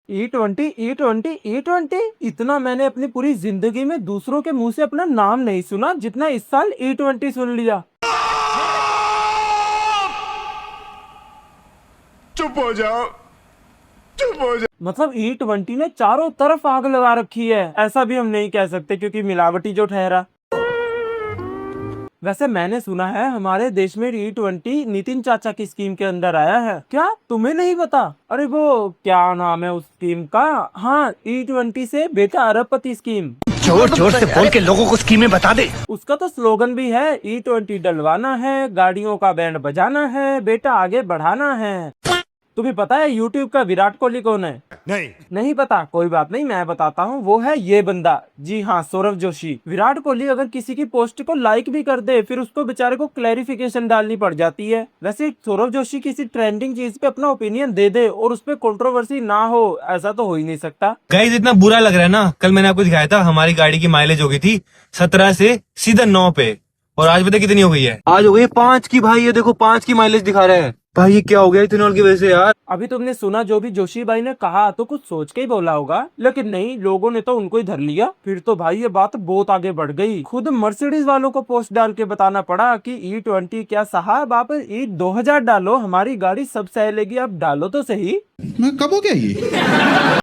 E20 इतना मैंने अपनी पूरी जिंदगी में दूसरों के मुंह से अपना नाम नहीं सुना जितना इस साल E20 सुन लिया। चुप हो जाओ, चुप हो जाओ। मतलब E20 ने चारों तरफ आग लगा रखी है, ऐसा भी हम नहीं कह सकते क्योंकि मिलावटी जो ठहरा। वैसे मैंने सुना है हमारे देश में E20 नितिन चाचा की स्कीम के अंदर आया है। क्या तुम्हें नहीं पता? अरे वो क्या नाम है उस स्कीम का? हाँ, E20 से बेटा अरबपति स्कीम। जोर जोर से बोल के लोगों को स्कीमें बता दे। उसका तो स्लोगन भी है, E20 डलवाना है, गाड़ियों का बैंड बजाना है, बेटा आगे बढ़ाना है। तुम्हें पता है यूट्यूब का विराट कोहली कौन है? नहीं पता, कोई बात नहीं, मैं बताता हूँ। वो है ये बंदा, जी हाँ, सौरभ जोशी। विराट कोहली अगर किसी की पोस्ट को लाइक भी कर दे फिर उसको बेचारे को क्लैरिफिकेशन डालनी पड़ जाती है। वैसे सौरभ जोशी किसी ट्रेंडिंग चीज पे अपना ओपिनियन दे दे और उसपे कंट्रोवर्सी ना हो, ऐसा तो हो ही नहीं सकता। गाइस इतना बुरा लग रहा है ना, कल मैंने आपको दिखाया था हमारी गाड़ी की माइलेज हो गई थी 17 से सीधा 9 पे, और आज पता कितनी हो गई है? आज हो गई 5 की। भाई ये देखो 5 की माइलेज दिखा रहा है। भाई ये क्या हो गया इथेनॉल की वजह से यार। अभी तुमने सुना जो भी जोशी भाई ने कहा तो कुछ सोच के ही बोला होगा, लेकिन नहीं, लोगों ने तो उनको ही धर लिया। फिर तो भाई ये बात बहुत आगे बढ़ गई। खुद मर्सिडीज वालों को पोस्ट डाल के बताना पड़ा कि E20 क्या साहब, आप E2000 डालो, हमारी गाड़ी सब सह लेगी, आप डालो तो सही। मैं कब हो गया ये?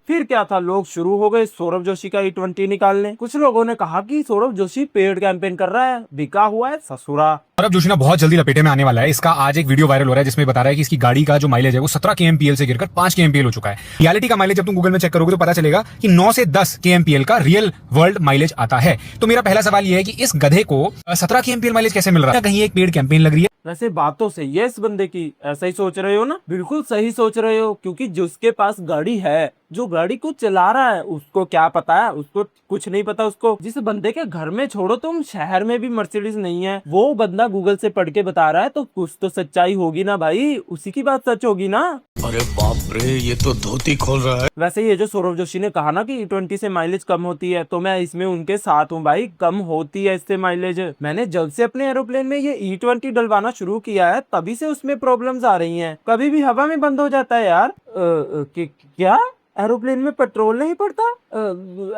फिर क्या था, लोग शुरू हो गए सौरभ जोशी का E20 निकालने। कुछ लोगों ने कहा कि सौरभ जोशी पेड कैंपेन कर रहा है, बिका हुआ है ससुरा। सौरभ जोशी ना बहुत जल्दी लपेटे में आने वाला है। इसका आज एक वीडियो वायरल हो रहा है जिसमें बता रहा है कि इसकी गाड़ी का जो माइलेज है वो 17 kmpl से गिरकर 5 kmpl हो चुका है। रियलिटी का माइलेज जब तुम गूगल में चेक करोगे तो पता चलेगा कि 9 से 10 kmpl का रियल वर्ल्ड माइलेज आता है। तो मेरा पहला सवाल ये है कि इस गधे को 17 kmpl माइलेज कैसे मिल रहा है? कहीं एक पेड कैंपेन लग रही है? वैसे बात तो सही है इस बंदे की, ऐसा ही सोच रहे हो ना? बिल्कुल सही सोच रहे हो, क्योंकि जिसके पास गाड़ी है, जो गाड़ी को चला रहा है, उसको क्या पता है? उसको कुछ नहीं पता। उसको जिस बंदे के घर में छोड़ो तुम, शहर में भी मर्सिडीज नहीं है, वो बंदा गूगल से पढ़ के बता रहा है, तो कुछ तो सच्चाई होगी ना भाई, उसी की बात सच होगी ना। अरे बाप रे, ये तो धोती खोल रहा है। वैसे ये जो सौरभ जोशी ने कहा ना कि E20 से माइलेज कम होती है, तो मैं इसमें उनके साथ हूँ भाई, कम होती है इससे माइलेज। मैंने जब से अपने एरोप्लेन में ये E20 डलवाना शुरू किया है तभी से उसमें प्रॉब्लम्स आ रही हैं। कभी भी हवा में बंद हो जाता है यार। क्या एरोप्लेन में पेट्रोल नहीं पड़ता?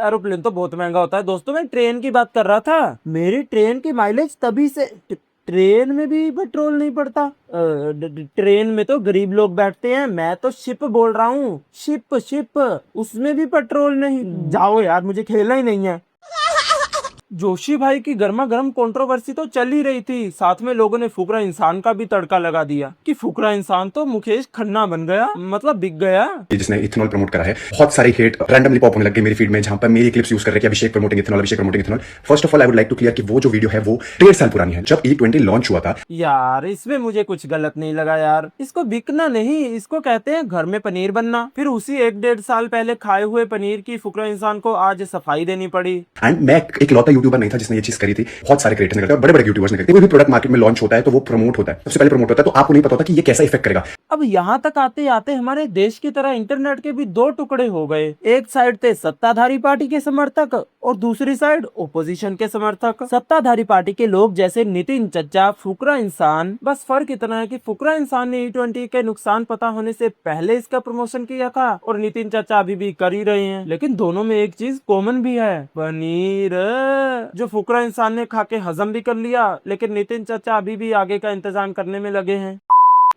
एरोप्लेन तो बहुत महंगा होता है दोस्तों, मैं ट्रेन की बात कर रहा था। मेरी ट्रेन की माइलेज तभी से, ट्रेन में भी पेट्रोल नहीं पड़ता? ट्रेन में तो गरीब लोग बैठते हैं, मैं तो शिप बोल रहा हूँ, शिप, उसमें भी पेट्रोल नहीं। जाओ यार, मुझे खेलना ही नहीं है। जोशी भाई की गर्मा गर्म कंट्रोवर्सी तो चल ही रही थी, साथ में लोगों ने फुकरा इंसान का भी तड़का लगा दिया कि फुकरा इंसान तो मुकेश खन्ना बन गया, मतलब बिक गया। जिसने इथेनॉल प्रमोट करा है, बहुत सारे हेट रैंडमली पॉप होने लग गए मेरी फीड में, जहां पर मेरी क्लिप्स यूज कर रहे हैं Abhishek promoting ethanol. First of all I would like to clear कि वो जो वीडियो है वो 1.5 साल पुरानी है, जब E20 लॉन्च हुआ था। यार इसमें मुझे कुछ गलत नहीं लगा यार, इसको बिकना नहीं, इसको कहते हैं घर में पनीर बनना। फिर उसी 1.5 साल पहले खाए हुए पनीर की फुकरा इंसान को आज सफाई देनी पड़ी। एंड मैं एक लौता यूट्यूबर नहीं था जिसने ये चीज करी थी, बहुत सारे क्रिएटर्स ने करते हैं, बड़े-बड़े यूट्यूबर्स ने करते हैं। कोई भी प्रोडक्ट मार्केट में लॉन्च होता है तो वो प्रमोट होता है, सबसे पहले प्रमोट होता है, तो आपको नहीं पता होता कि ये कैसा इफेक्ट करेगा। अब यहाँ तक आते आते हमारे देश की तरह इंटरनेट के भी दो टुकड़े हो गए। एक साइड थे सत्ताधारी पार्टी के समर्थक और दूसरी साइड ओपोजिशन के समर्थक। सत्ताधारी पार्टी के लोग जैसे नितिन चच्चा, फुकरा इंसान, बस फर्क इतना है कि फुकरा इंसान ने E20 के नुकसान पता होने से पहले इसका प्रमोशन किया था और नितिन चच्चा अभी भी कर ही रहे हैं। लेकिन दोनों में एक चीज कॉमन भी है, पनीर, जो फुकरा इंसान ने खा के हजम भी कर लिया, लेकिन नितिन चच्चा अभी भी आगे का इंतजाम करने में लगे हैं।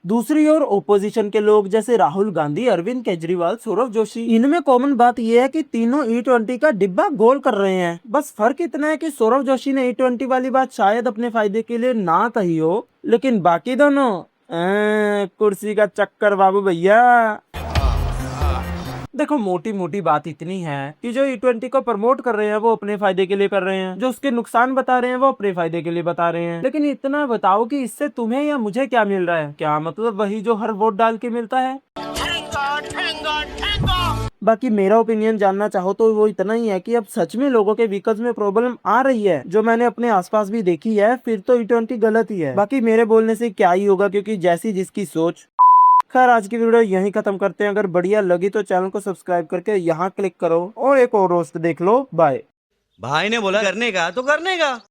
दूसरी ओर ओपोजिशन के लोग जैसे राहुल गांधी, अरविंद केजरीवाल, सौरभ जोशी, इनमें कॉमन बात यह है कि तीनों E20 का डिब्बा गोल कर रहे हैं। बस फर्क इतना है कि सौरभ जोशी ने E20 वाली बात शायद अपने फायदे के लिए ना कही हो, लेकिन बाकी दोनों कुर्सी का चक्कर बाबू भैया। देखो मोटी मोटी बात इतनी है कि जो E20 को प्रमोट कर रहे हैं वो अपने फायदे के लिए कर रहे हैं, जो उसके नुकसान बता रहे हैं वो अपने फायदे के लिए बता रहे हैं। लेकिन इतना बताओ कि इससे तुम्हें या मुझे क्या मिल रहा है? क्या मतलब वही जो हर वोट डाल के मिलता है। बाकी मेरा ओपिनियन जानना चाहो तो वो इतना ही है कि अब सच में लोगों के व्हीकल्स में प्रॉब्लम आ रही है, जो मैंने अपने आसपास भी देखी है, फिर तो E20 गलत ही है। बाकी मेरे बोलने से क्या ही होगा, क्योंकि जैसी जिसकी सोच। खैर आज की वीडियो यहीं खत्म करते हैं। अगर बढ़िया लगी तो चैनल को सब्सक्राइब करके यहाँ क्लिक करो और एक और रोस्ट देख लो। बाय। भाई ने बोला करने का तो करने का।